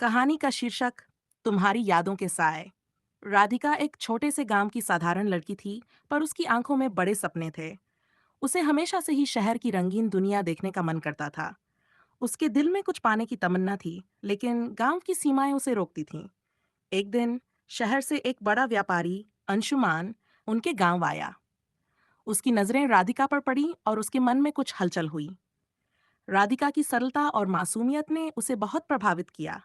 कहानी का शीर्षक तुम्हारी यादों के साए। राधिका एक छोटे से गांव की साधारण लड़की थी, पर उसकी आंखों में बड़े सपने थे। उसे हमेशा से ही शहर की रंगीन दुनिया देखने का मन करता था। उसके दिल में कुछ पाने की तमन्ना थी, लेकिन गांव की सीमाएं उसे रोकती थीं। एक दिन शहर से एक बड़ा व्यापारी अंशुमान उनके गांव आया। उसकी नजरें राधिका पर पड़ी और उसके मन में कुछ हलचल हुई। राधिका की सरलता और मासूमियत ने उसे बहुत प्रभावित किया।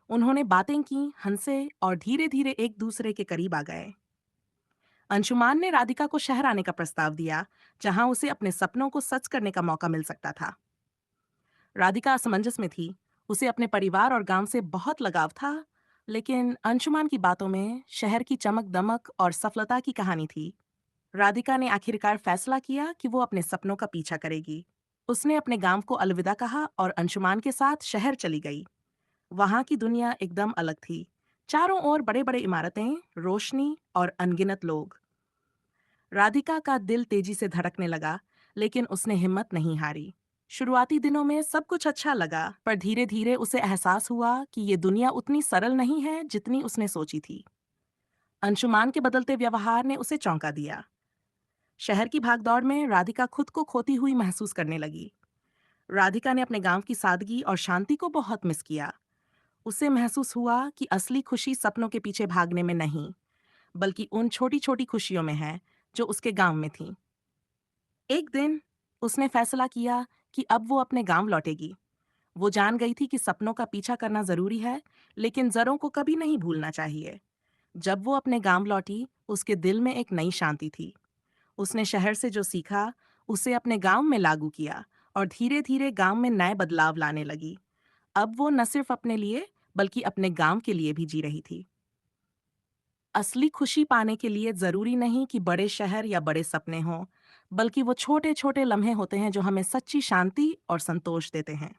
उन्होंने बातें की, हंसे और धीरे धीरे एक दूसरे के करीब आ गए। अंशुमान ने राधिका को शहर आने का प्रस्ताव दिया, जहां उसे अपने सपनों को सच करने का मौका मिल सकता था। राधिका असमंजस में थी। उसे अपने परिवार और गांव से बहुत लगाव था, लेकिन अंशुमान की बातों में शहर की चमक दमक और सफलता की कहानी थी। राधिका ने आखिरकार फैसला किया कि वो अपने सपनों का पीछा करेगी। उसने अपने गांव को अलविदा कहा और अंशुमान के साथ शहर चली गई। वहां की दुनिया एकदम अलग थी। चारों ओर बड़े बड़े इमारतें, रोशनी और अनगिनत लोग। राधिका का दिल तेजी से धड़कने लगा, लेकिन उसने हिम्मत नहीं हारी। शुरुआती दिनों में सब कुछ अच्छा लगा, पर धीरे धीरे उसे एहसास हुआ कि ये दुनिया उतनी सरल नहीं है जितनी उसने सोची थी। अंशुमान के बदलते व्यवहार ने उसे चौंका दिया। शहर की भागदौड़ में राधिका खुद को खोती हुई महसूस करने लगी। राधिका ने अपने गांव की सादगी और शांति को बहुत मिस किया। उसे महसूस हुआ कि असली खुशी सपनों के पीछे भागने में नहीं, बल्कि उन छोटी छोटी खुशियों में है जो उसके गांव में थी। एक दिन उसने फैसला किया कि अब वो अपने गांव लौटेगी। वो जान गई थी कि सपनों का पीछा करना जरूरी है, लेकिन जड़ों को कभी नहीं भूलना चाहिए। जब वो अपने गांव लौटी, उसके दिल में एक नई शांति थी। उसने शहर से जो सीखा, उसे अपने गांव में लागू किया और धीरे धीरे गांव में नए बदलाव लाने लगी। अब वो न सिर्फ अपने लिए, बल्कि अपने गांव के लिए भी जी रही थी। असली खुशी पाने के लिए जरूरी नहीं कि बड़े शहर या बड़े सपने हों, बल्कि वो छोटे छोटे लम्हे होते हैं जो हमें सच्ची शांति और संतोष देते हैं।